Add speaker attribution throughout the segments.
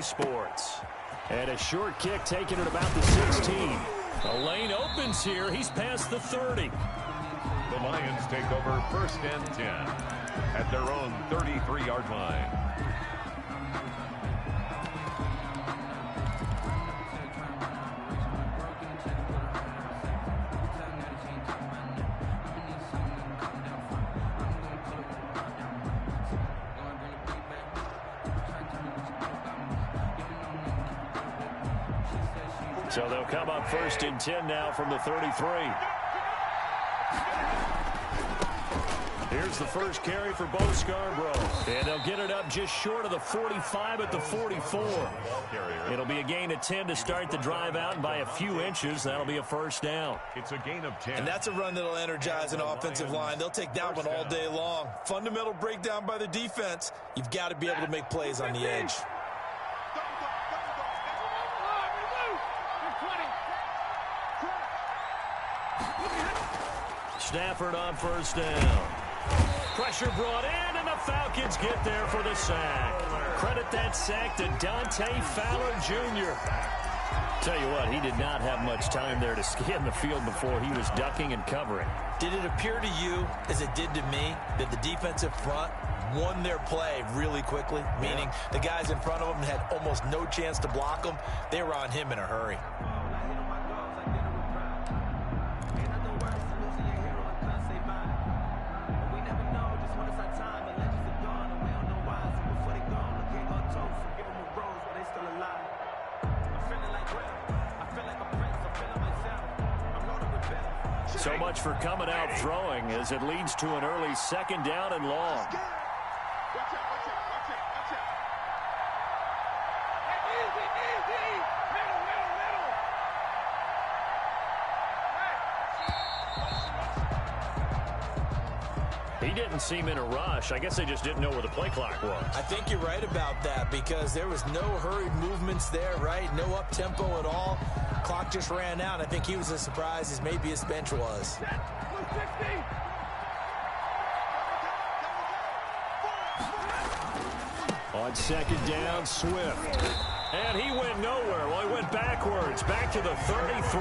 Speaker 1: Sports. And a short kick taken at about the 16. The lane opens here. He's past the 30.
Speaker 2: The Lions take over 1st and 10 at their own 33-yard line.
Speaker 1: So they'll come up 1st and 10 now from the 33. Here's the first carry for Bo Scarborough. And they'll get it up just short of the 45 at the 44. It'll be a gain of 10 to start the drive out, and by a few inches, that'll be a 1st down.
Speaker 2: It's a gain of 10.
Speaker 3: And that's a run that'll energize an offensive line. They'll take that one all day long. Fundamental breakdown by the defense. You've got to be able to make plays on the edge.
Speaker 1: Stafford on 1st down. Pressure brought in, and the Falcons get there for the sack. Credit that sack to Dante Fowler Jr. Tell you what, he did not have much time there to scan the field before he was ducking and covering.
Speaker 3: Did it appear to you, as it did to me, that the defensive front won their play really quickly? Meaning the guys in front of them had almost no chance to block him. They were on him in a hurry.
Speaker 1: So much for coming out throwing as it leads to an early 2nd down and long. He didn't seem in a rush. I guess they just didn't know where the play clock was.
Speaker 3: I think you're right about that because there was no hurried movements there, right? No up-tempo at all. Clock just ran out. I think he was as surprised as maybe his bench was.
Speaker 1: On 2nd down, Swift. And he went nowhere. Well, he went backwards, back to the 33.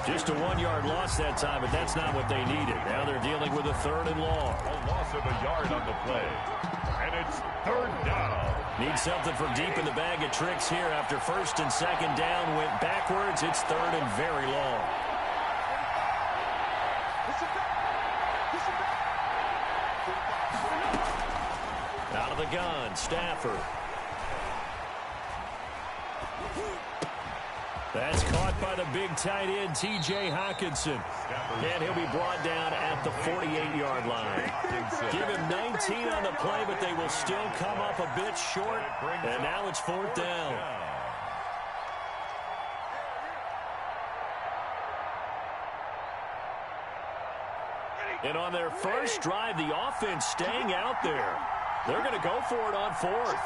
Speaker 1: Just a 1-yard loss that time, but that's not what they needed. Now they're dealing with a 3rd and long.
Speaker 2: A loss of a yard on the play. And it's 3rd down.
Speaker 1: Need something from deep in the bag of tricks here after 1st and 2nd down. Went backwards. It's 3rd and very long. Out of the gun, Stafford. That's caught by the big tight end, T.J. Hockenson. And he'll be brought down at the 48-yard line. Give him 19 on the play, but they will still come up a bit short. And now it's 4th down. And on their first drive, the offense staying out there. They're going to go for it on 4th.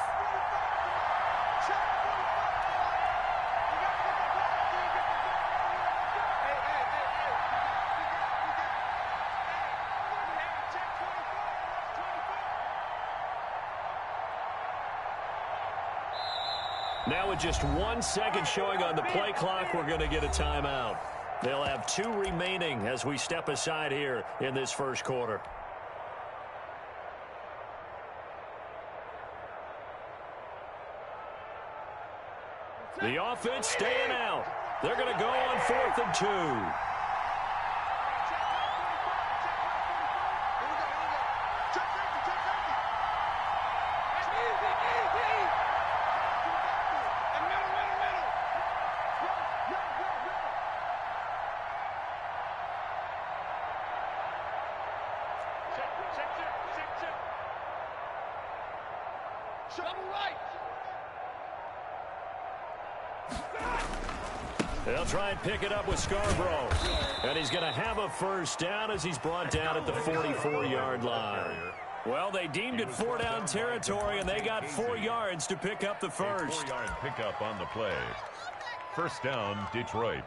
Speaker 1: Now with just 1 second showing on the play clock, we're going to get a timeout. They'll have 2 remaining as we step aside here in this 1st quarter. The offense staying out. They're going to go on 4th and 2. They'll try and pick it up with Scarborough. And he's going to have a 1st down as he's brought down at the 44-yard line. Well, they deemed it 4-down territory, and they got 4 yards to pick up the 1st.
Speaker 2: 4-yard pickup on the play. 1st down, Detroit.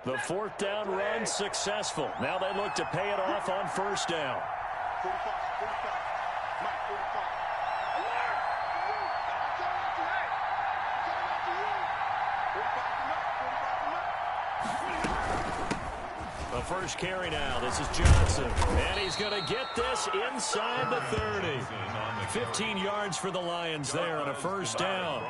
Speaker 1: The fourth down run successful. Now they look to pay it off on first down. The first carry now. This is Johnson. And he's going to get this inside the 30. 15 yards for the Lions there on a first down.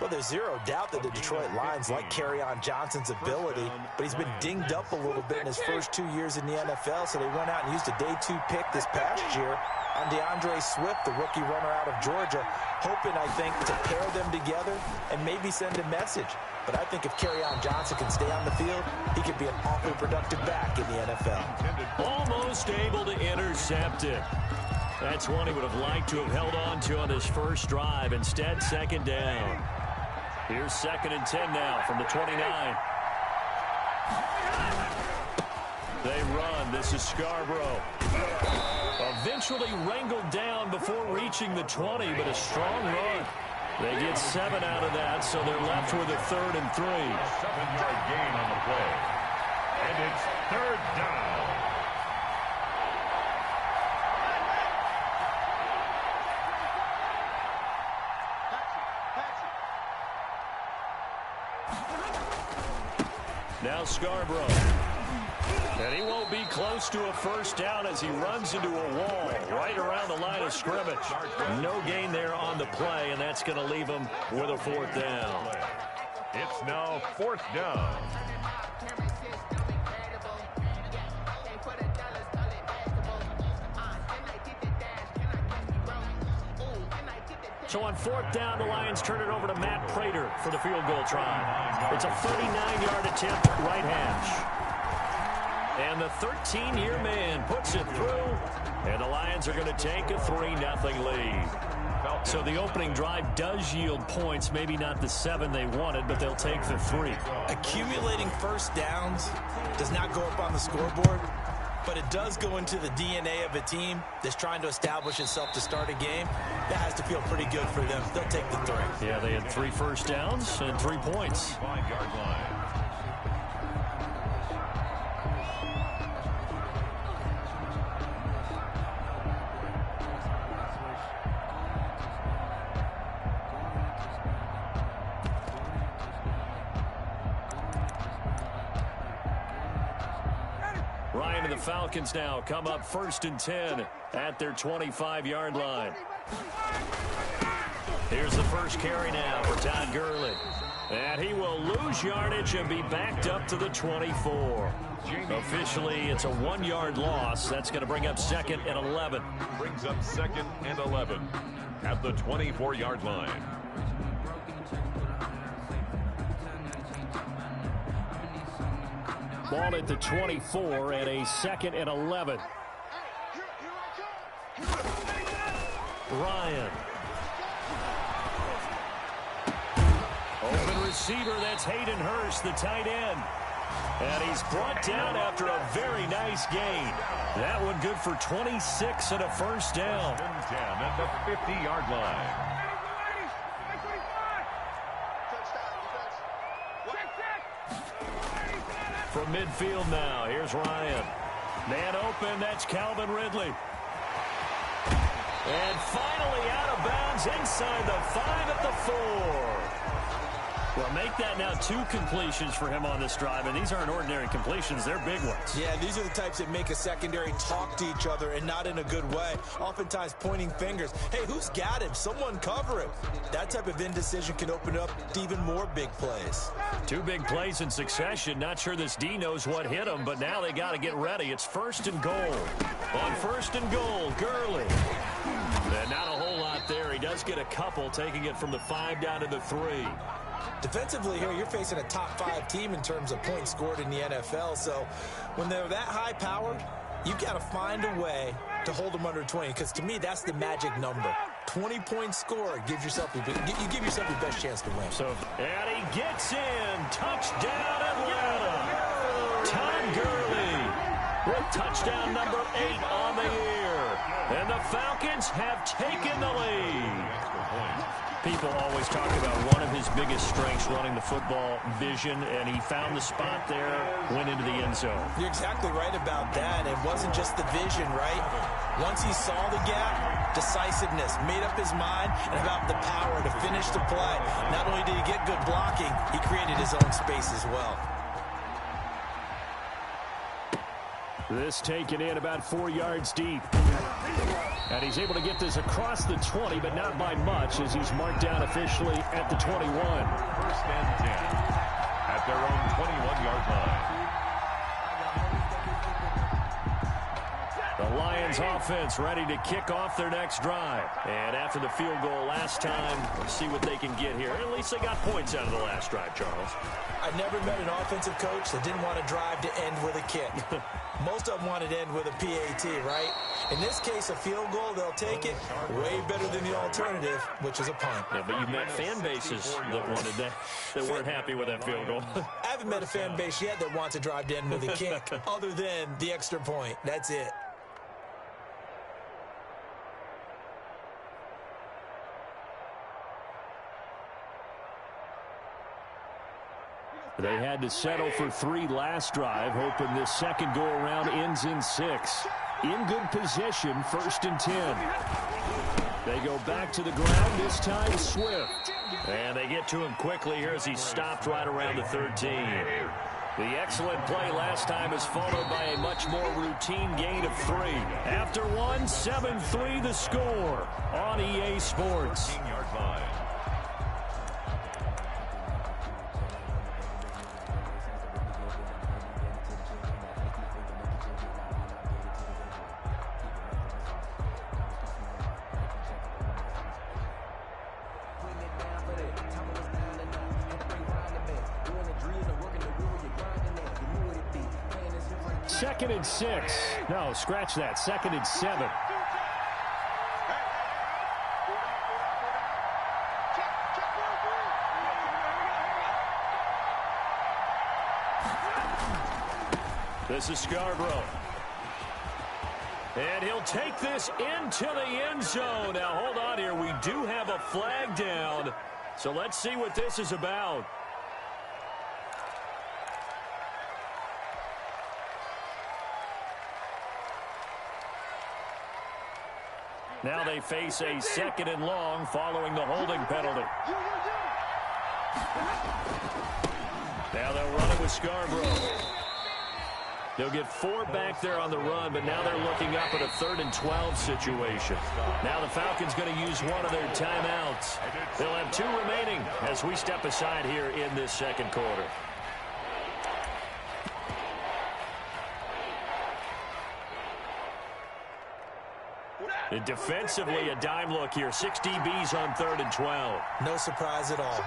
Speaker 3: Well, there's zero doubt that the Detroit Lions like Kerryon Johnson's ability, but he's been dinged up a little bit in his first 2 years in the NFL, so they went out and used a day 2 pick this past year on DeAndre Swift, the rookie runner out of Georgia, hoping, I think, to pair them together and maybe send a message. But I think if Kerryon Johnson can stay on the field, he could be an awfully productive back in the NFL.
Speaker 1: Almost able to intercept it. That's one he would have liked to have held on to on his first drive. Instead, second down. Here's 2nd and 10 now from the 29. They run. This is Scarborough. Eventually wrangled down before reaching the 20, but a strong run. They get 7 out of that, so they're left with a 3rd and 3.
Speaker 2: 7-yard gain on the play. And it's 3rd down.
Speaker 1: Now Scarborough. And he won't be close to a first down as he runs into a wall right around the line of scrimmage. No gain there on the play, and that's going to leave him with a 4th down.
Speaker 2: It's now 4th down.
Speaker 1: So on 4th down, the Lions turn it over to Matt Prater for the field goal try. It's a 39-yard attempt, right hash. And the 13-year man puts it through, and the Lions are going to take a 3-0 lead. So the opening drive does yield points, maybe not the 7 they wanted, but they'll take the 3.
Speaker 3: Accumulating first downs does not go up on the scoreboard, but it does go into the DNA of a team that's trying to establish itself to start a game. That has to feel pretty good for them. They'll take the 3.
Speaker 1: Yeah, they had 3 first downs and 3 points.
Speaker 2: 5-yard line.
Speaker 1: Ryan and the Falcons now come up 1st and 10 at their 25-yard line. Here's the first carry now for Todd Gurley. And he will lose yardage and be backed up to the 24. Officially, it's a 1-yard loss. That's going to bring up 2nd and 11.
Speaker 2: Brings up 2nd and 11 at the 24-yard line.
Speaker 1: Ball at the 24 and a 2nd and 11. Ryan. Open receiver, that's Hayden Hurst, the tight end. And he's brought down after a very nice gain. That one good for 26 and a first down.
Speaker 2: 10 at the 50-yard line.
Speaker 1: From midfield now, here's Ryan. Man open, that's Calvin Ridley. And finally out of bounds inside the 5 at the 4. Well, make that now 2 completions for him on this drive, and these aren't ordinary completions. They're big ones.
Speaker 3: Yeah, these are the types that make a secondary talk to each other and not in a good way. Oftentimes pointing fingers. Hey, who's got him? Someone cover him. That type of indecision can open up to even more big plays. 2 big plays in succession. Not sure this D knows what hit him, but now they got to get ready. It's 1st and goal. On 1st and goal, Gurley. And not a whole lot there. He does get a couple, taking it from the 5 down to the 3. Defensively here, you're facing a top 5 team in terms of points scored in the NFL. So when they're that high powered, you've got to find a way to hold them under 20. Because to me, that's the magic number. 20 points scored gives yourself you give yourself your best chance to win.
Speaker 1: So, and he gets in. Touchdown Atlanta. Todd Gurley with touchdown number 8 on the year. And the Falcons have taken the lead. People always talk about one of his biggest strengths running the football, vision, and he found the spot there, went into the end zone.
Speaker 3: You're exactly right about that. It wasn't just the vision, right? Once he saw the gap, decisiveness, made up his mind, and about the power to finish the play. Not only did he get good blocking, he created his own space as well.
Speaker 1: This taken in about 4 yards deep. And he's able to get this across the 20, but not by much, as he's marked down officially at the 21.
Speaker 2: First and 10 at their own 21-yard line.
Speaker 1: The Lions offense ready to kick off their next drive. And after the field goal last time, let's see what they can get here. At least they got points out of the last drive, Charles.
Speaker 3: I never met an offensive coach that didn't want to drive to end with a kick. Most of them wanted to end with a PAT, right? In this case, a field goal, they'll take it. Way better than the alternative, which is a punt.
Speaker 1: Yeah, but you've met fan bases that wanted that weren't happy with that field goal.
Speaker 3: I haven't met a fan base yet that wants to drive to end with a kick, other than the extra point. That's it.
Speaker 1: They had to settle for 3 last drive, hoping this second go-around ends in 6. In good position, 1st and 10. They go back to the ground, this time Swift. And they get to him quickly here as he stopped right around the 13. The excellent play last time is followed by a much more routine gain of 3. After one, 7-3 the score on EA Sports. Second and 6. No, scratch that. 2nd and 7. This is Scarborough. And he'll take this into the end zone. Now, hold on here. We do have a flag down. So let's see what this is about. Now they face a 2nd and long following the holding penalty. Now they'll run it with Scarborough. They'll get 4 back there on the run, but now they're looking up at a 3rd and 12 situation. Now the Falcons going to use one of their timeouts. They'll have 2 remaining as we step aside here in this second quarter. And defensively, a dime look here. 6 DBs on 3rd and 12.
Speaker 3: No surprise at all.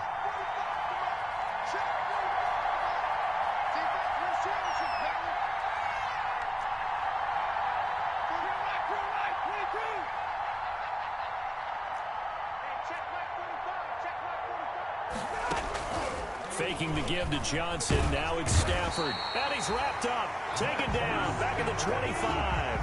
Speaker 1: Faking the give to Johnson. Now it's Stafford. And he's wrapped up. Taken down. Back at the 25.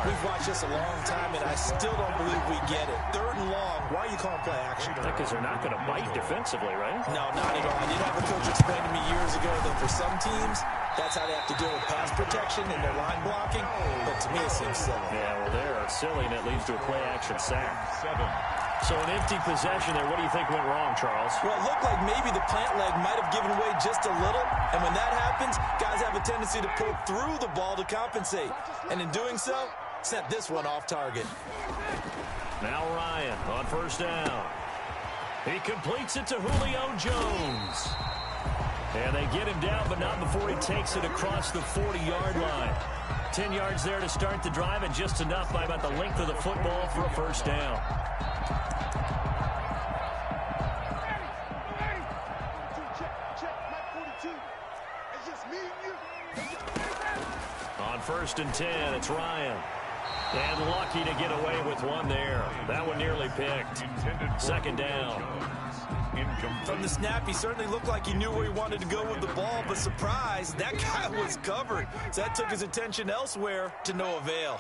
Speaker 3: We've watched this a long time, and I still don't believe we get it. 3rd and long. Why are you calling play action?
Speaker 1: Because they're not going to bite defensively, right?
Speaker 3: No, not at all. I did have a coach explain to me years ago that for some teams, that's how they have to deal with pass protection and their line blocking. But to me, it seems silly.
Speaker 1: Yeah, well, they're silly, and it leads to a play action sack. 7. So an empty possession there. What do you think went wrong, Charles?
Speaker 3: Well, it looked like maybe the plant leg might have given away just a little. And when that happens, guys have a tendency to pull through the ball to compensate. And in doing so, sent this one off target.
Speaker 1: Now Ryan on 1st down. He completes it to Julio Jones. And they get him down, but not before he takes it across the 40-yard line. 10 yards there to start the drive, and just enough by about the length of the football for a 1st down. On 1st and 10, it's Ryan. And lucky to get away with one there. That one nearly picked. Second down.
Speaker 3: From the snap, he certainly looked like he knew where he wanted to go with the ball, but surprise, that guy was covered. So that took his attention elsewhere to no avail.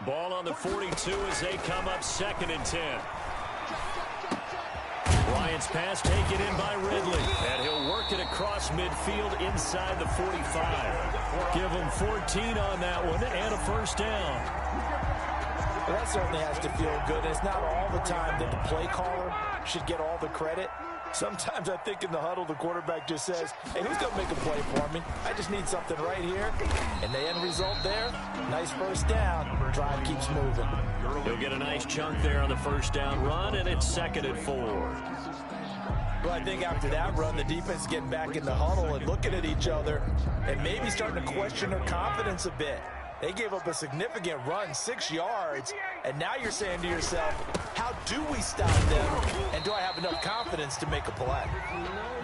Speaker 1: Ball on the 42 as they come up 2nd and 10. Bryant's pass taken in by Ridley, and he'll work it across midfield inside the 45. Give him 14 on that one and a first down.
Speaker 3: Well, that certainly has to feel good. It's not all the time that the play caller should get all the credit. Sometimes I think in the huddle, the quarterback just says, hey, who's going to make a play for me? I just need something right here. And the end result there, nice first down. Drive keeps moving.
Speaker 1: He'll get a nice chunk there on the first down run, and it's 2nd and 4.
Speaker 3: Well, I think after that run, the defense is getting back in the huddle and looking at each other and maybe starting to question their confidence a bit. They gave up a significant run, 6 yards, and now you're saying to yourself, how do we stop them, and do I have enough confidence to make a play?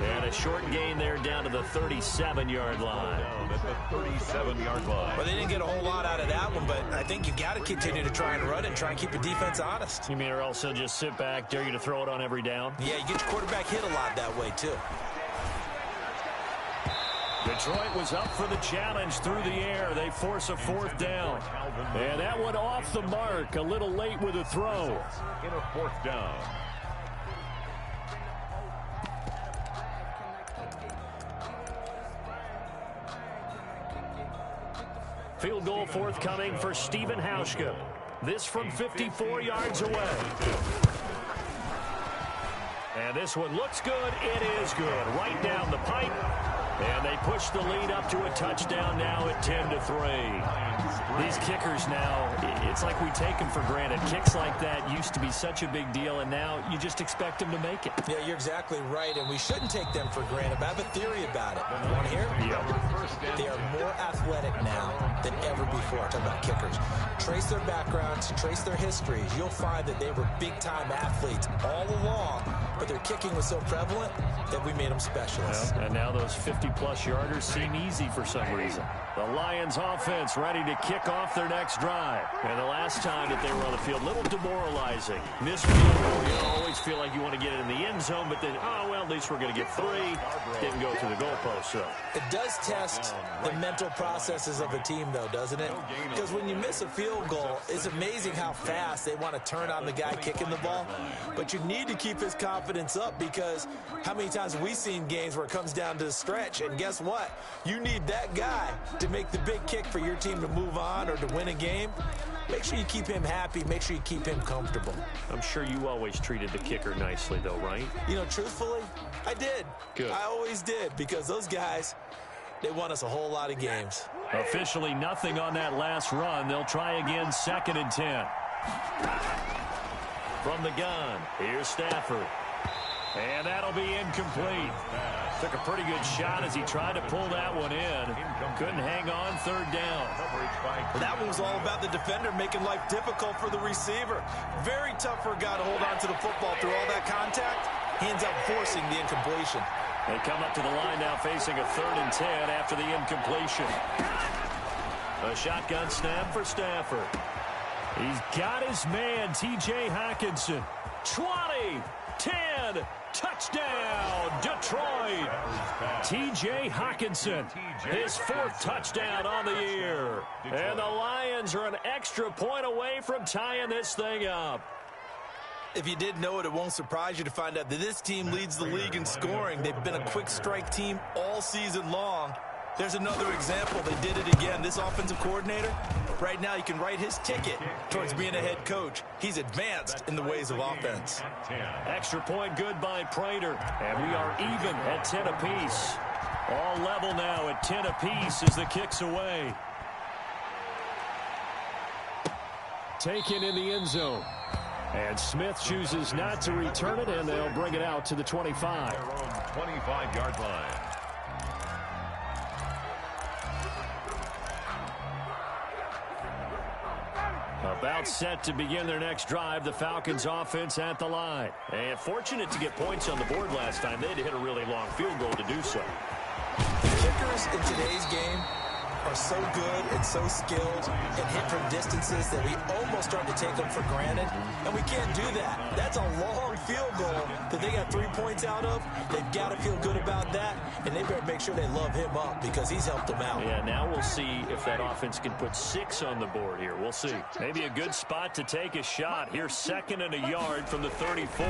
Speaker 1: And a short gain there down to the 37-yard line.
Speaker 2: At the 37-yard line.
Speaker 3: Well, they didn't get a whole lot out of that one, but I think you got to continue to try and run and try and keep the defense honest.
Speaker 1: You mean or also just sit back, dare you to throw it on every down?
Speaker 3: Yeah, you get your quarterback hit a lot that way, too.
Speaker 1: Detroit was up for the challenge through the air. They force a 4th down. And that one off the mark. A little late with a throw.
Speaker 2: In a 4th down.
Speaker 1: Field goal forthcoming for Stephen Hauschka. This from 54 yards away. And this one looks good. It is good. Right down the pipe. And they push the lead up to a touchdown now at 10-3. These kickers now, it's like we take them for granted. Kicks like that used to be such a big deal, and now you just expect them to make it.
Speaker 3: Yeah, you're exactly right, and we shouldn't take them for granted. But I have a theory about it. You want to hear?
Speaker 1: Yeah.
Speaker 3: They are more athletic now than ever before. I'm talking about kickers. Trace their backgrounds, trace their histories. You'll find that they were big-time athletes all along, but their kicking was so prevalent that we made them specialists.
Speaker 1: Well, and now those 50-plus yarders seem easy for some reason. The Lions offense ready to kick off their next drive. And the last time that they were on the field, a little demoralizing. Missed field goal, you always feel like you want to get it in the end zone, but then, oh, well, at least we're going to get 3. Didn't go through the goalpost, so.
Speaker 3: It does test the mental processes of a team, though, doesn't it? Because when you miss a field goal, it's amazing how fast they want to turn on the guy kicking the ball. But you need to keep his confidence up, because how many times have we seen games where it comes down to the stretch, and guess what? You need that guy to make the big kick for your team to move on or to win a game. Make sure you keep him happy. Make sure you keep him comfortable.
Speaker 1: I'm sure you always treated the kicker nicely, though, right?
Speaker 3: You know, truthfully, I did.
Speaker 1: Good.
Speaker 3: I always did, because those guys, they won us a whole lot of games.
Speaker 1: Officially nothing on that last run. They'll try again, 2nd and 10. From the gun, here's Stafford. And that'll be incomplete. Took a pretty good shot as he tried to pull that one in. Couldn't hang on, 3rd down.
Speaker 3: That one was all about the defender making life difficult for the receiver. Very tough for a guy to hold on to the football through all that contact. He ends up forcing the incompletion.
Speaker 1: They come up to the line now facing a 3rd and 10 after the incompletion. A shotgun snap for Stafford. He's got his man, T.J. Hockenson. 20, 10, touchdown, Detroit. T.J. Hockenson, his 4th touchdown on the year. And the Lions are an extra point away from tying this thing up.
Speaker 3: If you didn't know it, it won't surprise you to find out that this team leads the league in scoring. They've been a quick strike team all season long. There's another example. They did it again. This offensive coordinator, right now, you can write his ticket towards being a head coach. He's advanced in the ways of offense.
Speaker 1: Extra point good by Prater. And we are even at 10 apiece. All level now at 10 apiece as the kick's away. Taken in the end zone. And Smith chooses not to return it, and they'll bring it out to the 25.
Speaker 2: Their own 25-yard line.
Speaker 1: About set to begin their next drive, the Falcons offense at the line. And fortunate to get points on the board last time. They had to hit a really long field goal to do so.
Speaker 3: The kickers in today's game are so good and so skilled and hit from distances that we almost start to take them for granted, and we can't do that. That's a long field goal that they got 3 points out of. They've got to feel good about that, and they better make sure they love him up because he's helped them out.
Speaker 1: Yeah, now we'll see if that offense can put 6 on the board here. We'll see. Maybe a good spot to take a shot. Here's 2nd and a yard from the 34.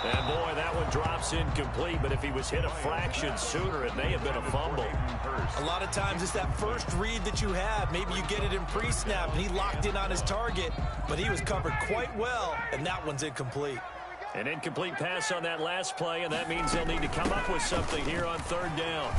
Speaker 1: And boy, that one drops incomplete, but if he was hit a fraction sooner, it may have been a fumble.
Speaker 3: A lot of times it's that first read that you have. Maybe you get it in pre-snap, and he locked in on his target, but he was covered quite well, and that one's incomplete.
Speaker 1: An incomplete pass on that last play, and that means they'll need to come up with something here on 3rd down.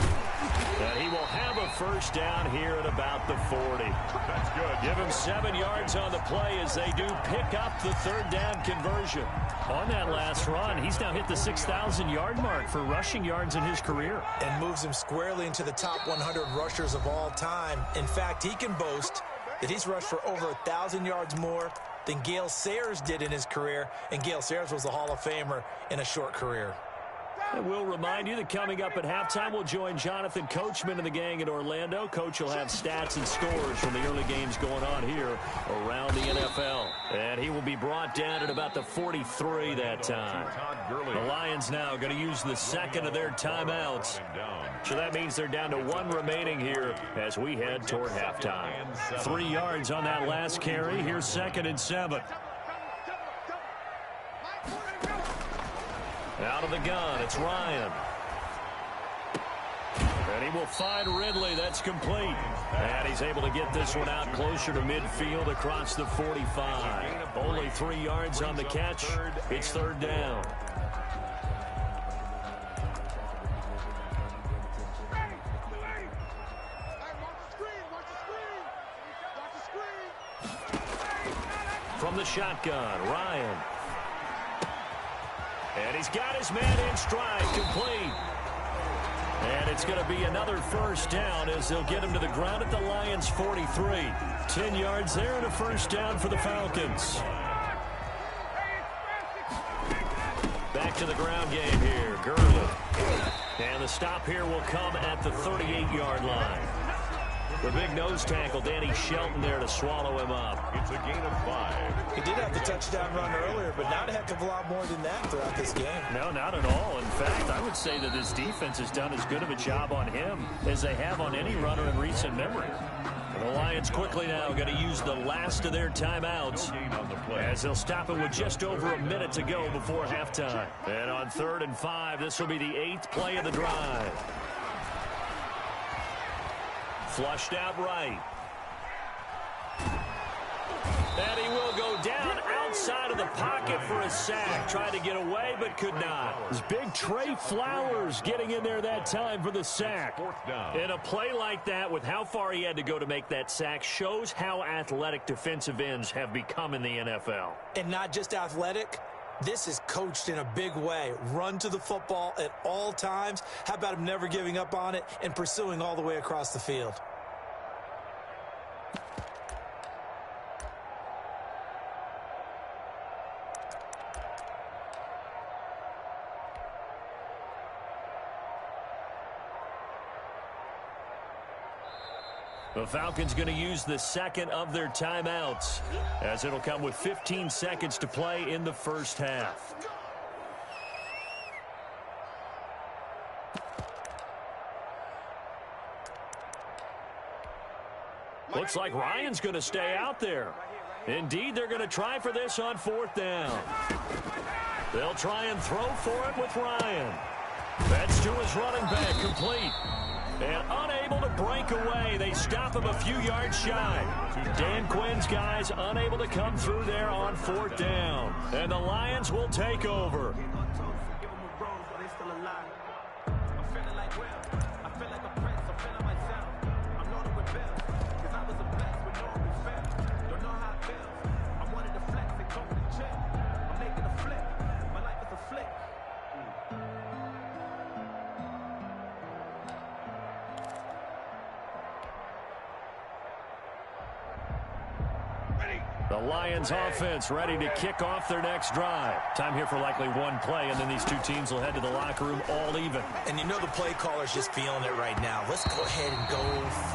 Speaker 1: And he will have a 1st down here at about the 40.
Speaker 2: That's good.
Speaker 1: Give him 7 yards on the play as they do pick up the 3rd down conversion. On that last run, he's now hit the 6,000-yard mark for rushing yards in his career.
Speaker 3: And moves him squarely into the top 100 rushers of all time. In fact, he can boast that he's rushed for over 1,000 yards more than Gale Sayers did in his career, and Gale Sayers was a Hall of Famer in a short career.
Speaker 1: And we'll remind you that coming up at halftime, we'll join Jonathan Coachman and the gang in Orlando. Coach will have stats and scores from the early games going on here around the NFL. And he will be brought down at about the 43 that time. The Lions now going to use the 2nd of their timeouts. So that means they're down to 1 remaining here as we head toward halftime. 3 yards on that last carry. Here's 2nd and 7. Out of the gun, it's Ryan. And he will find Ridley. That's complete. And he's able to get this one out closer to midfield across the 45. Only 3 yards on the catch. It's 3rd down. From the shotgun, Ryan. And he's got his man in stride, complete. And it's going to be another 1st down as they'll get him to the ground at the Lions' 43. 10 yards there and a 1st down for the Falcons. Back to the ground game here, Gurley. And the stop here will come at the 38-yard line. The big nose tackle, Danny Shelton, there to swallow him up.
Speaker 2: It's a gain of 5.
Speaker 3: He did have the touchdown run earlier, but not a heck of a lot more than that throughout this game.
Speaker 1: No, not at all. In fact, I would say that this defense has done as good of a job on him as they have on any runner in recent memory. And the Lions quickly now going to use the last of their timeouts as they'll stop it with just over a minute to go before halftime. And on 3rd and 5, this will be the 8th play of the drive. Flushed out right. And he will go down outside of the pocket for a sack. Tried to get away, but could not. It's big Trey Flowers getting in there that time for the sack.
Speaker 2: 4th down.
Speaker 1: And a play like that, with how far he had to go to make that sack, shows how athletic defensive ends have become in the NFL.
Speaker 3: And not just athletic. This is coached in a big way. Run to the football at all times. How about him never giving up on it and pursuing all the way across the field?
Speaker 1: The Falcons going to use the 2nd of their timeouts as it'll come with 15 seconds to play in the 1st half. Looks like Ryan's going to stay out there. Indeed, they're going to try for this on 4th down. They'll try and throw for it with Ryan. That's to his running back, complete. And unable to break away. They stop him a few yards shy. Dan Quinn's guys unable to come through there on 4th down. And the Lions will take over.
Speaker 2: Ready.
Speaker 1: The Lions offense ready to kick off their next drive. Time here for likely one play, and then these two teams will head to the locker room all even.
Speaker 3: And you know the play caller's just feeling it right now. Let's go ahead and go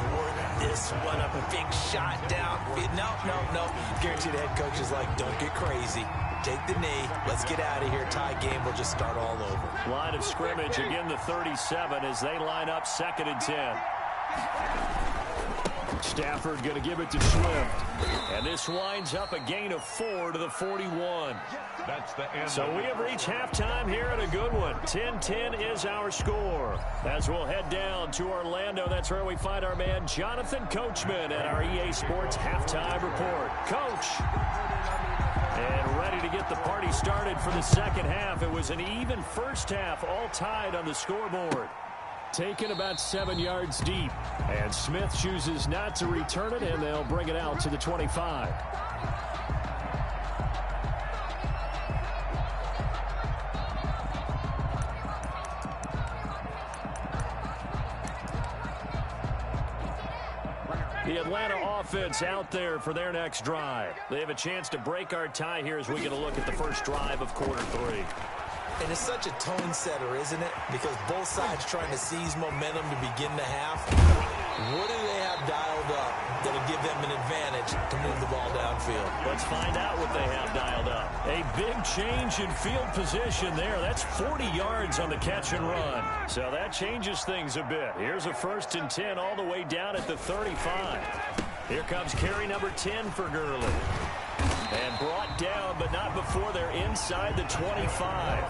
Speaker 3: for this one. A big shot down. No. Guarantee the head coach is like, don't get crazy. Take the knee. Let's get out of here. Tie game will just start all over.
Speaker 1: Line of scrimmage, again the 37 as they line up 2nd and 10. Stafford going to give it to Swift. And this winds up a gain of 4 to the 41.
Speaker 2: That's the end.
Speaker 1: So we have reached halftime here at a good one. 10-10 is our score. As we'll head down to Orlando, that's where we find our man Jonathan Coachman at our EA Sports Halftime Report. Coach. And ready to get the party started for the second half. It was an even first half, all tied on the scoreboard. Taken about 7 yards deep. And Smith chooses not to return it, and they'll bring it out to the 25. The Atlanta offense out there for their next drive. They have a chance to break our tie here as we get a look at the first drive of quarter 3.
Speaker 3: And it's such a tone setter, isn't it? Because both sides trying to seize momentum to begin the half. What do they have dialed up that'll give them an advantage to move the ball downfield?
Speaker 1: Let's find out what they have dialed up. A big change in field position there. That's 40 yards on the catch and run. So that changes things a bit. Here's a 1st and 10 all the way down at the 35. Here comes carry number 10 for Gurley. And brought down, but not before they're inside the 25.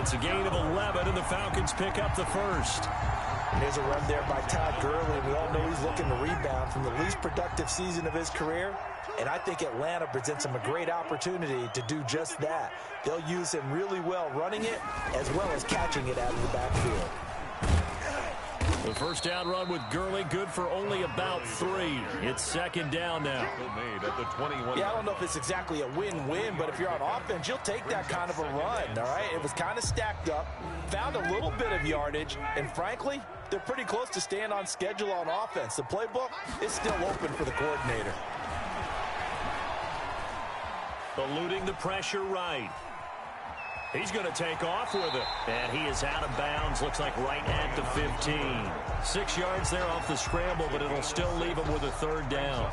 Speaker 1: It's a gain of 11, and the Falcons pick up the first.
Speaker 3: And there's a run there by Todd Gurley. We all know he's looking to rebound from the least productive season of his career. And I think Atlanta presents him a great opportunity to do just that. They'll use him really well running it, as well as catching it out of the backfield.
Speaker 1: The first down run with Gurley, good for only about 3. It's 2nd down now.
Speaker 2: Made at the 21.
Speaker 3: Yeah, I don't know if it's exactly a win-win, but if you're on offense, you'll take that kind of a run, all right? It was kind of stacked up, found a little bit of yardage, and frankly, they're pretty close to staying on schedule on offense. The playbook is still open for the coordinator.
Speaker 1: Eluding the pressure right. He's going to take off with it. And he is out of bounds. Looks like right at the 15. 6 yards there off the scramble, but it'll still leave him with a 3rd down.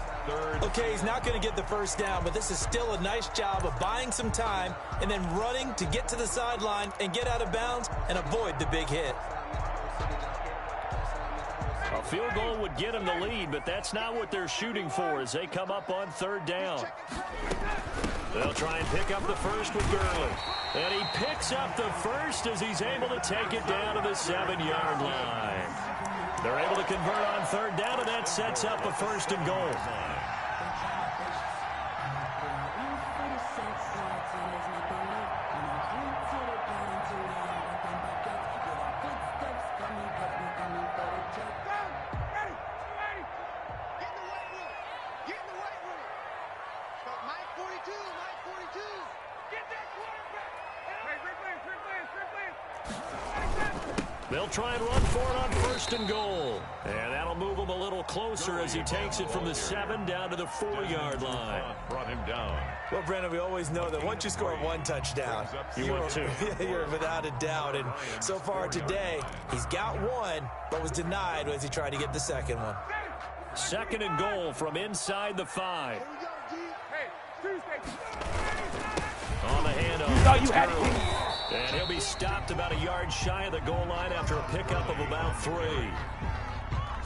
Speaker 3: Okay, he's not going to get the first down, but this is still a nice job of buying some time and then running to get to the sideline and get out of bounds and avoid the big hit.
Speaker 1: A field goal would get him the lead, but that's not what they're shooting for as they come up on 3rd down. They'll try and pick up the first with Gurley. And he picks up the first as he's able to take it down to the 7-yard line. They're able to convert on 3rd down, and that sets up a 1st and goal. They'll try and run for it on 1st and goal. And that'll move him a little closer as he takes it from the 7 down to the 4-yard line.
Speaker 2: Brought him down.
Speaker 3: Well, Brendan, we always know that once you score 1 touchdown, you're without a doubt. And so far today, he's got 1, but was denied as he tried to get the 2nd one.
Speaker 1: 2nd and goal from inside the 5. On the handoff.
Speaker 4: You had it.
Speaker 1: And he'll be stopped about a yard shy of the goal line after a pickup of about 3.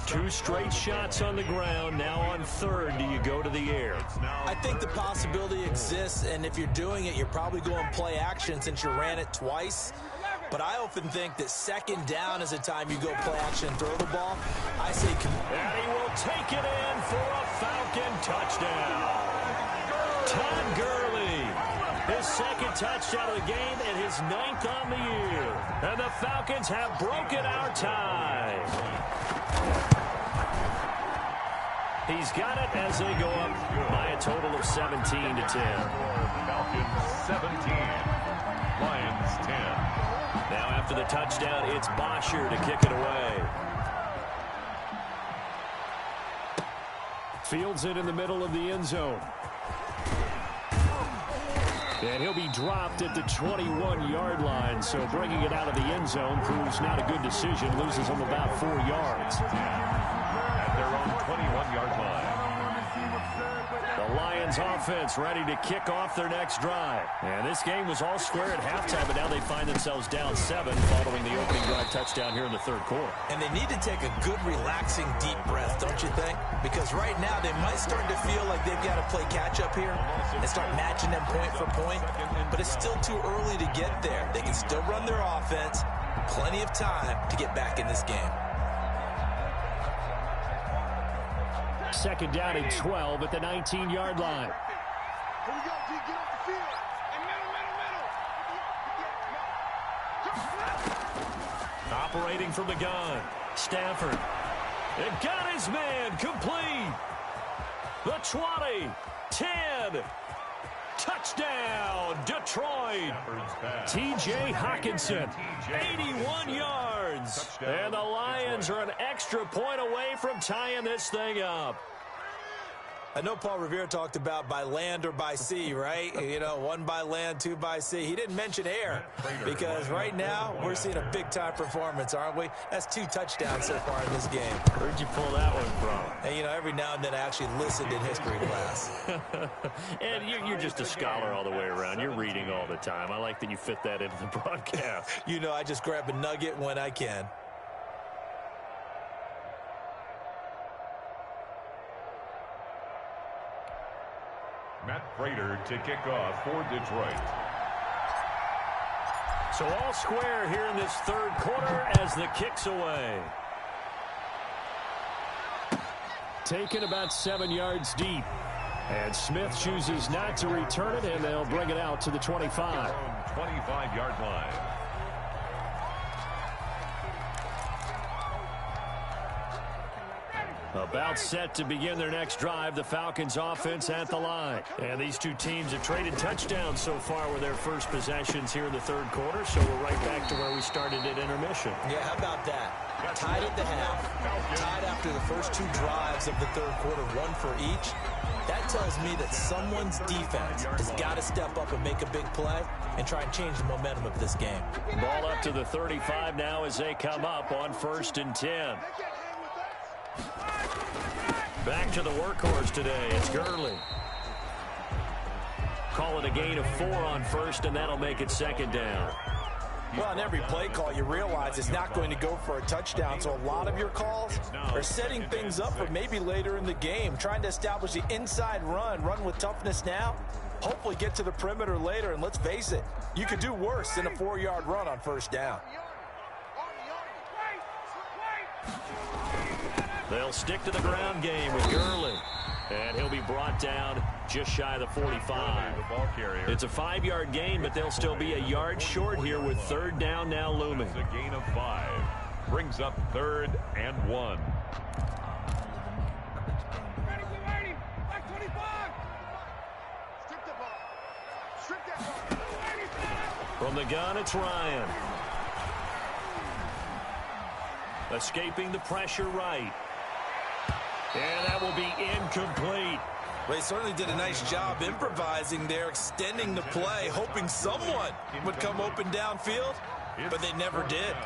Speaker 1: 2 straight shots on the ground. Now on 3rd, do you go to the air?
Speaker 3: I think the possibility exists, and if you're doing it, you're probably going play action since you ran it twice. But I often think that 2nd down is the time you go play action and throw the ball. I say...
Speaker 1: And he will take it in for a Falcon touchdown. Todd Gurley. His 2nd touchdown of the game and his 9th on the year. And the Falcons have broken our tie. He's got it as they go up by a total of 17 to 10.
Speaker 2: Falcons 17. Lions 10.
Speaker 1: Now after the touchdown, it's Bosher to kick it away. Fields it in the middle of the end zone. And he'll be dropped at the 21-yard line. So bringing it out of the end zone proves not a good decision. Loses them about 4 yards.
Speaker 2: At their own 21-yard line.
Speaker 1: The Lions offense ready to kick off their next drive. And this game was all square at halftime, but now they find themselves down 7 following the opening drive touchdown here in the third quarter.
Speaker 3: And they need to take a good, relaxing, deep breath, don't you think? Because right now they might start to feel like they've got to play catch-up here and start matching them point for point. But it's still too early to get there. They can still run their offense. Plenty of time to get back in this game.
Speaker 1: Second down and 12 at the 19-yard line.
Speaker 4: Here we go, D. Get off the field. And middle.
Speaker 1: Operating from the gun. Stafford. It got his man complete. The 20. 10. Touchdown, Detroit. T.J. Hockenson, 81 yards. And the Lions are an extra point away from tying this thing up.
Speaker 3: I know Paul Revere talked about by land or by sea, right? You know, 1 by land, 2 by sea. He didn't mention air because right now we're seeing a big-time performance, aren't we? That's 2 touchdowns so far in this game.
Speaker 1: Where'd you pull that one from?
Speaker 3: And, you know, every now and then I actually listened in history class.
Speaker 1: And you're just a scholar all the way around. You're reading all the time. I like that you fit that into the broadcast.
Speaker 3: You know, I just grab a nugget when I can.
Speaker 2: Matt Prater to kick off for Detroit.
Speaker 1: So all square here in this third quarter as the kick's away. Taken about 7 yards deep. And Smith chooses not to return it, and they'll bring it out to the 25.
Speaker 2: 25-yard line.
Speaker 1: About set to begin their next drive, the Falcons offense at the line. And these two teams have traded touchdowns so far with their first possessions here in the third quarter, so we're right back to where we started at intermission.
Speaker 3: Yeah, how about that? Tied at the half, tied after the first 2 drives of the third quarter, 1 for each. That tells me that someone's defense has got to step up and make a big play and try and change the momentum of this game.
Speaker 1: Ball up to the 35 now as they come up on 1st and 10. Back to the workhorse today. It's Gurley. Call it a gain of 4 on 1st, and that'll make it 2nd down.
Speaker 3: Well, on every play call, you realize it's not going to go for a touchdown, so a lot of your calls are setting things up for maybe later in the game, trying to establish the inside run with toughness now, hopefully get to the perimeter later, and let's face it, you could do worse than a 4-yard run on 1st down.
Speaker 1: They'll stick to the ground game with Gurley. And he'll be brought down just shy of the 45. It's a 5-yard gain, but they'll still be a yard short here with 3rd down now looming.
Speaker 2: It's a gain of 5. Brings up 3rd and 1.
Speaker 1: From the gun, it's Ryan. Escaping the pressure right. And that will be incomplete.
Speaker 3: Well, he certainly did a nice job improvising there, extending the play, hoping someone would come open downfield, but they never did.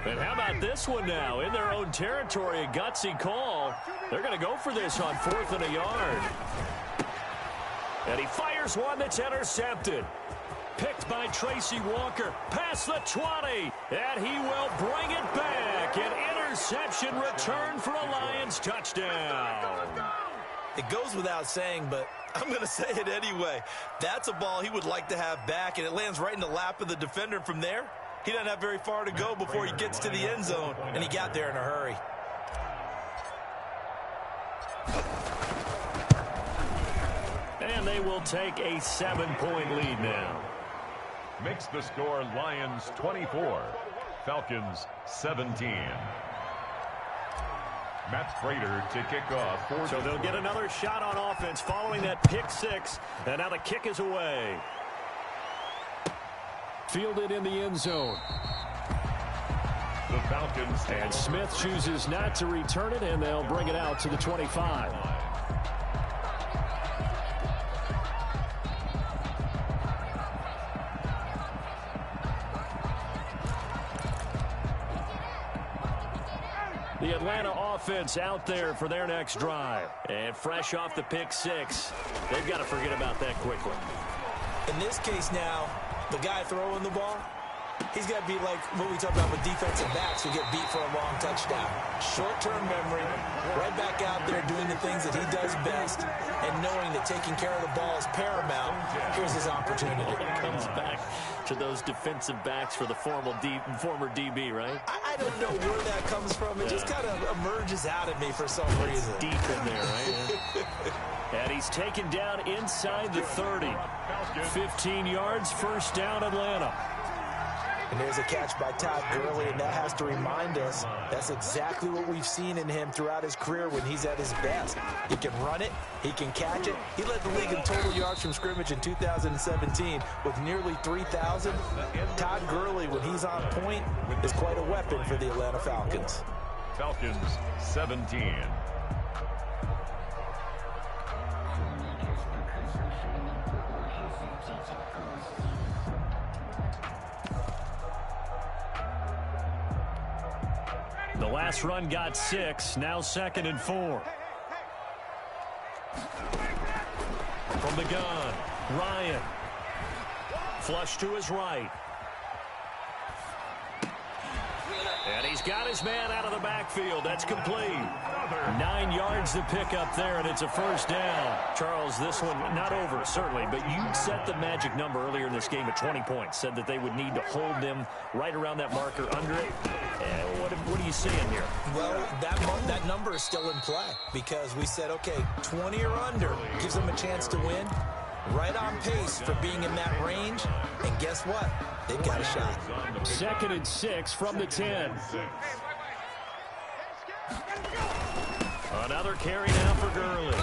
Speaker 1: And how about this one now? In their own territory, a gutsy call. They're going to go for this on 4th and a yard. And he fires one that's intercepted. Picked by Tracy Walker. Past the 20. And he will bring it back. An interception return for a Lions touchdown.
Speaker 3: It goes without saying, but I'm going to say it anyway. That's a ball he would like to have back, and it lands right in the lap of the defender. From there, he doesn't have very far to go before he gets to the end zone, and he got there in a hurry.
Speaker 1: And they will take a 7-point lead now.
Speaker 2: Makes the score Lions 24, Falcons 17. Matt Prater to kick off.
Speaker 1: So they'll get another shot on offense following that pick six. And now the kick is away. Fielded in the end zone.
Speaker 2: The Falcons.
Speaker 1: And Smith chooses not to return it, and they'll bring it out to the 25. The Atlanta offense out there for their next drive. And fresh off the pick six, they've got to forget about that quickly.
Speaker 3: In this case now, the guy throwing the ball, he's got to be like what we talk about with defensive backs who get beat for a long touchdown. Short-term memory, right back out there doing the things that he does best, and knowing that taking care of the ball is paramount. Here's his opportunity.
Speaker 1: Comes back to those defensive backs for the former DB, right?
Speaker 3: I don't know where that comes from. It just kind of emerges out of me for some reason.
Speaker 1: Deep in there, right? And he's taken down inside the 30. 15 yards, first down, Atlanta.
Speaker 3: And there's a catch by Todd Gurley, and that has to remind us that's exactly what we've seen in him throughout his career when he's at his best. He can run it. He can catch it. He led the league in total yards from scrimmage in 2017 with nearly 3,000. Todd Gurley, when he's on point, is quite a weapon for the Atlanta Falcons.
Speaker 2: Falcons 17.
Speaker 1: The last run got 6, now 2nd and 4. From the gun, Ryan. Flush to his right. And he's got his man out of the backfield. That's complete. 9 yards to pick up there, and it's a first down. Charles, this one not over, certainly, but you set the magic number earlier in this game at 20 points. Said that they would need to hold them right around that marker under it. What are you seeing here?
Speaker 3: Well, that number is still in play because we said, okay, 20 or under gives them a chance to win. Right on pace for being in that range. And guess what? They've got a shot.
Speaker 1: 2nd and 6 from the 10. Another carry now for Gurley.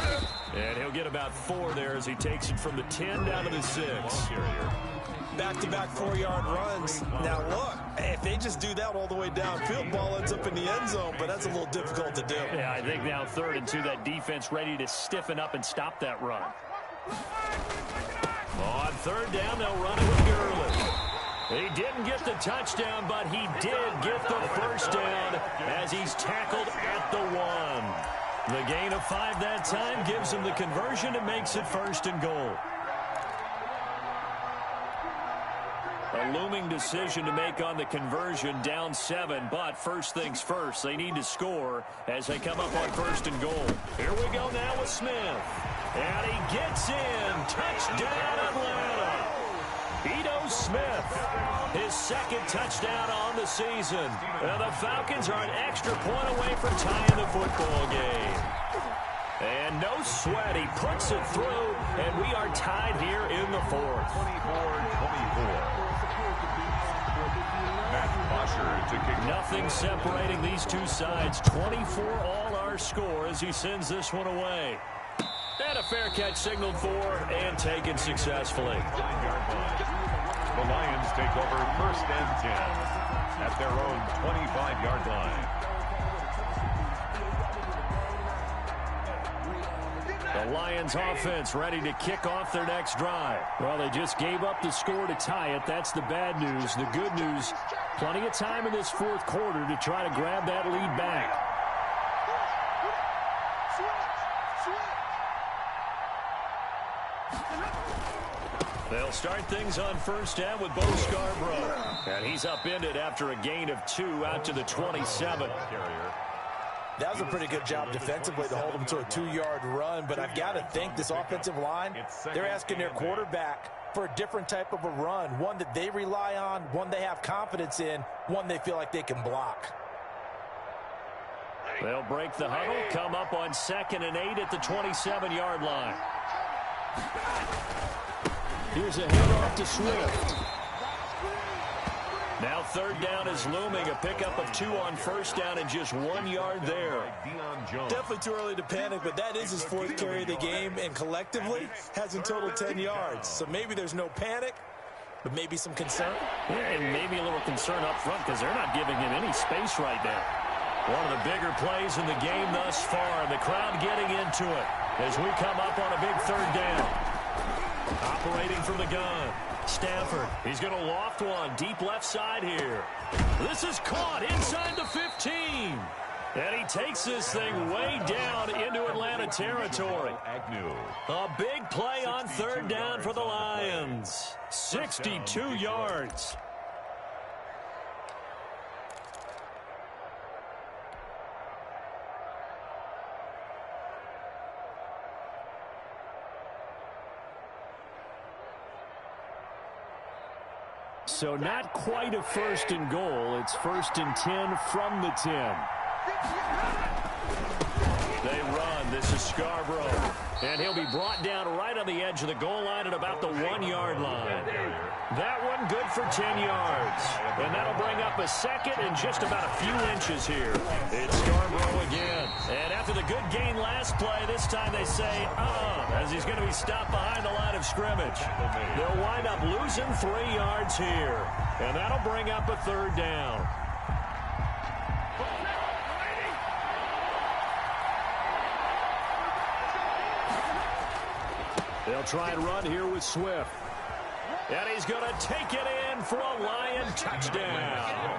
Speaker 1: And he'll get about 4 there as he takes it from the 10 down to the 6.
Speaker 3: Back-to-back 4-yard runs. Now, look, if they just do that all the way downfield, ball ends up in the end zone, but that's a little difficult to do.
Speaker 1: Yeah, I think now 3rd and 2, that defense ready to stiffen up and stop that run. On 3rd down, they'll run it with Gurley. He didn't get the touchdown, but he did get the first down as he's tackled at the 1. The gain of 5 that time gives him the conversion and makes it 1st and goal. A looming decision to make on the conversion, down 7, but first things first, they need to score as they come up on 1st and goal. Here we go now with Smith. And he gets in. Touchdown, Atlanta. Ito Smith, his 2nd touchdown on the season. And the Falcons are an extra point away from tying the football game. And no sweat, he puts it through, and we are tied here in the 4th.
Speaker 2: 24-24.
Speaker 1: Nothing separating these two sides. 24 all our score as he sends this one away. And a fair catch signaled for and taken successfully.
Speaker 2: The Lions take over 1st and 10 at their own 25-yard line.
Speaker 1: The Lions offense ready to kick off their next drive. Well, they just gave up the score to tie it. That's the bad news. The good news, plenty of time in this 4th quarter to try to grab that lead back. They'll start things on 1st down with Bo Scarborough. And he's upended after a gain of 2 out to the 27.
Speaker 3: That was a pretty good job defensively to hold them to a 2-yard run, but I've got to think this offensive line, they're asking their quarterback for a different type of a run, one that they rely on, one they have confidence in, one they feel like they can block.
Speaker 1: They'll break the huddle, come up on 2nd and 8 at the 27-yard line. Here's a handoff to Swift. Now third down is looming. A pickup of 2 on first down and just 1 yard there.
Speaker 3: Definitely too early to panic, but that is his 4th carry of the game, and collectively has in total 10 yards. So maybe there's no panic, but maybe some concern.
Speaker 1: Yeah, and maybe a little concern up front because they're not giving him any space right now. One of the bigger plays in the game thus far, and the crowd getting into it as we come up on a big third down. Operating from the gun. Stafford, he's going to loft one deep left side here. This is caught inside the 15. And he takes this thing way down into Atlanta territory. A big play on third down for the Lions. 62 yards. So not quite a 1st and goal. It's 1st and 10 from the 10. They run. This is Scarborough. And he'll be brought down right on the edge of the goal line at about the 1 yard line. That one good for 10 yards. And that'll bring up a 2nd and just about a few inches here. It's Scarborough again. And after the good gain last play, this time they say, as he's going to be stopped behind the line of scrimmage. They'll wind up losing 3 yards here. And that'll bring up a third down. They'll try and run here with Swift. And he's going to take it in for a Lion touchdown.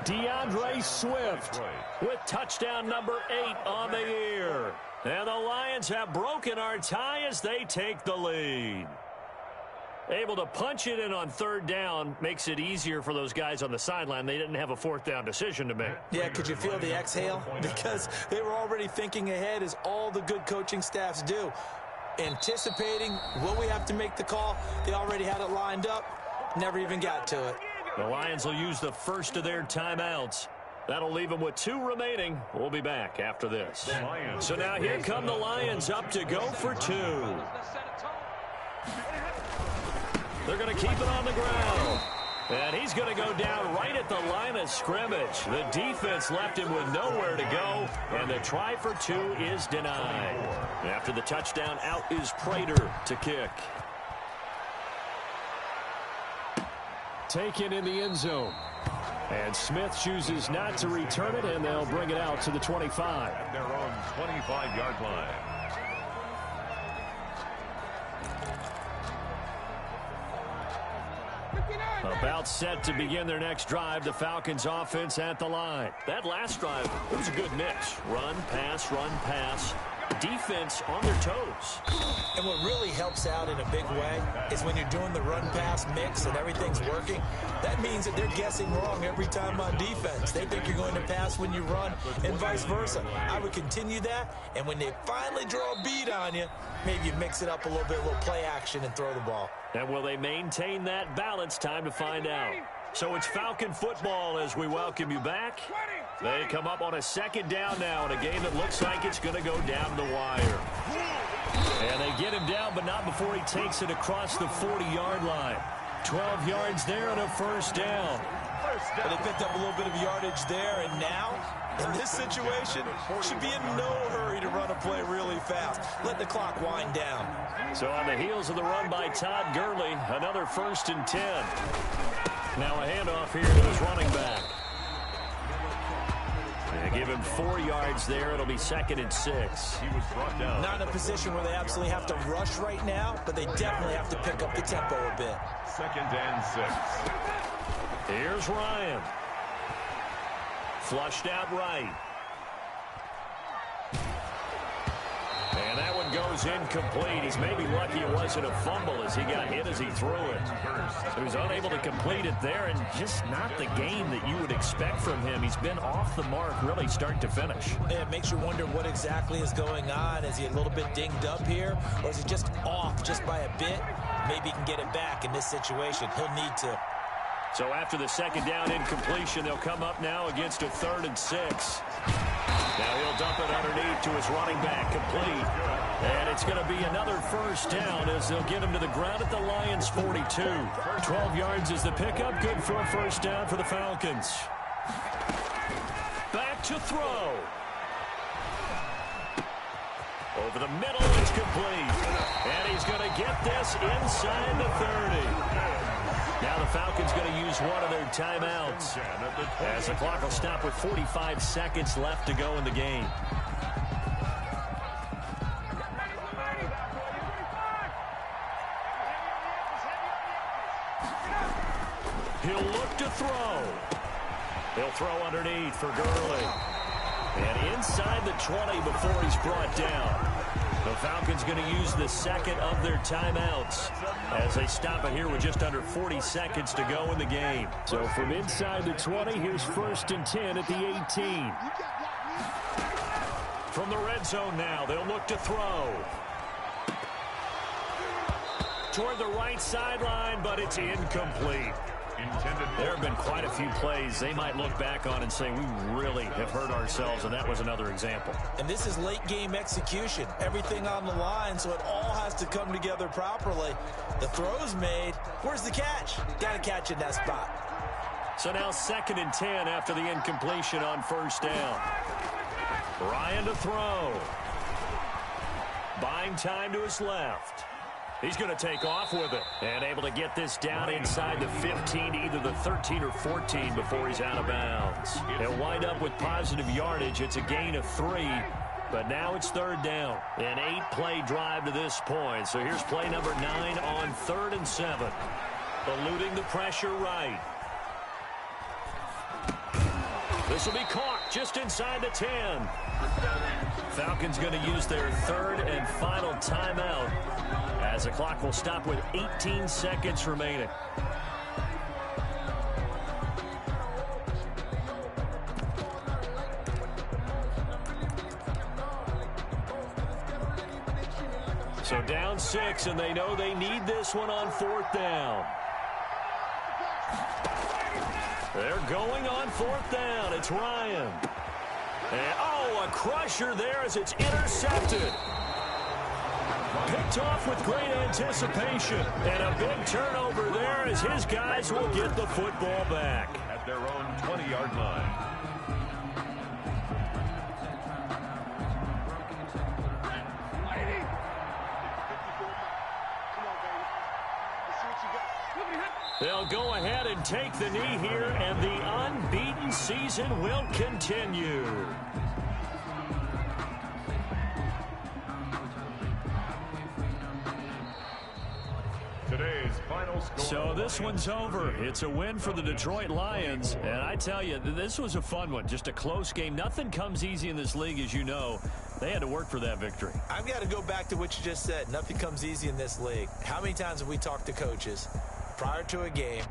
Speaker 1: DeAndre Swift with touchdown number 8 on the year. And the Lions have broken our tie as they take the lead. Able to punch it in on third down makes it easier for those guys on the sideline. They didn't have a 4th down decision to make. Yeah, could you feel the exhale? Because they were already thinking ahead, as all the good coaching staffs do. Anticipating, will we have to make the call? They already had it lined up. Never even got to it. The Lions will use the first of their timeouts. That'll leave them with 2 remaining. We'll be back after this. So now here come the Lions up to go for 2. They're going to keep it on the ground. And he's going to go down right at the line of scrimmage. The defense left him with nowhere to go. And the try for 2 is denied. After the touchdown, out is Prater to kick. Taken in the end zone. And Smith chooses not to return it, and they'll bring it out to the 25.
Speaker 2: At their own 25-yard line.
Speaker 1: About set to begin their next drive, the Falcons offense at the line. That last drive, it was a good mix. Run, pass, defense on their toes. And what really helps out in a big way is when you're doing the run-pass mix and everything's working, that means that they're guessing wrong every time on defense. They think you're going to pass when you run and vice versa. I would continue that, and when they finally draw a beat on you, maybe you mix it up a little bit, a little play action, and throw the ball. And will they maintain that balance? Time to find out. So it's Falcon football as we welcome you back. They come up on a 2nd down now in a game that looks like it's going to go down the wire. And they get him down, but not before he takes it across the 40-yard line. 12 yards there and a 1st down. But they picked up a little bit of yardage there, and now, in this situation, should be in no hurry to run a play really fast. Let the clock wind down. So on the heels of the run by Todd Gurley, another 1st and 10. Now a handoff here to his running back. They give him 4 yards there. It'll be 2nd and 6. He was brought down. Not in a position where they absolutely have to rush right now, but they definitely have to pick up the tempo a bit.
Speaker 2: 2nd and 6.
Speaker 1: Here's Ryan. Flushed out right. And that one goes incomplete. He's maybe lucky it wasn't a fumble as he got hit as he threw it. So he was unable to complete it there, and just not the game that you would expect from him. He's been off the mark really start to finish. Yeah, it makes you wonder what exactly is going on. Is he a little bit dinged up here, or is he just off just by a bit? Maybe he can get it back in this situation. He'll need to. So after the 2nd down incompletion, they'll come up now against a 3rd and 6. Now he'll dump it underneath to his running back, complete. And it's going to be another first down as they'll get him to the ground at the Lions' 42. 12 yards is the pickup, good for a first down for the Falcons. Back to throw. Over the middle, it's complete. And he's going to get this inside the 30. Now the Falcons going to use one of their timeouts as the clock will stop with 45 seconds left to go in the game. He'll look to throw. He'll throw underneath for Gurley. And inside the 20 before he's brought down. The Falcons going to use the second of their timeouts as they stop it here with just under 40 seconds to go in the game. So from inside the 20, here's 1st and 10 at the 18. From the red zone now, they'll look to throw. Toward the right sideline, but it's incomplete. There have been quite a few plays they might look back on and say, we really have hurt ourselves, and that was another example.
Speaker 3: And this is late-game execution. Everything on the line, so it all has to come together properly. The throw's made. Where's the catch? Got to catch in that spot.
Speaker 1: So now 2nd and 10 after the incompletion on first down. Ryan to throw. Buying time to his left. He's going to take off with it and able to get this down inside the 15, either the 13 or 14 before he's out of bounds. He'll wind up with positive yardage. It's a gain of 3, but now it's 3rd down. An 8-play drive to this point. So here's play number 9 on 3rd and 7. Eluding the pressure right. This will be caught just inside the 10. Falcons going to use their 3rd and final timeout as the clock will stop with 18 seconds remaining. So down 6, and they know they need this one on 4th down. They're going on 4th down. It's Ryan. And, oh, a crusher there as it's intercepted. Picked off with great anticipation. And a big turnover there as his guys will get the football back.
Speaker 2: At their own 20-yard line.
Speaker 1: They'll go ahead and take the knee here, and the unbeaten season will continue.
Speaker 2: Today's final score.
Speaker 1: So this one's over. It's a win for the Detroit Lions, and I tell you, this was a fun one. Just a close game. Nothing comes easy in this league, as you know. They had to work for that victory.
Speaker 3: I've got to go back to what you just said. Nothing comes easy in this league. How many times have we talked to coaches prior to a game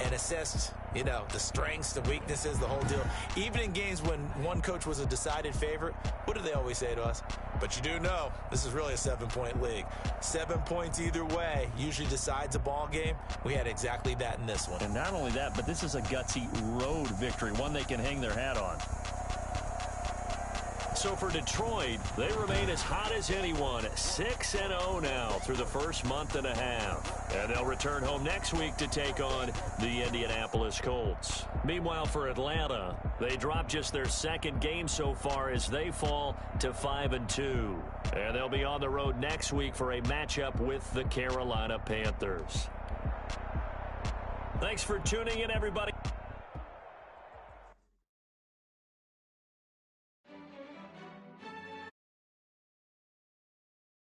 Speaker 3: and assessed, the strengths, the weaknesses, the whole deal? Even in games when one coach was a decided favorite, what do they always say to us? But you do know this is really a 7-point league. 7 points either way usually decides a ball game. We had exactly that in this one.
Speaker 1: And not only that, but this is a gutsy road victory, one they can hang their hat on. So for Detroit, they remain as hot as anyone, 6-0 now through the first month and a half. And they'll return home next week to take on the Indianapolis Colts. Meanwhile, for Atlanta, they dropped just their 2nd game so far as they fall to 5-2. And they'll be on the road next week for a matchup with the Carolina Panthers. Thanks for tuning in, everybody.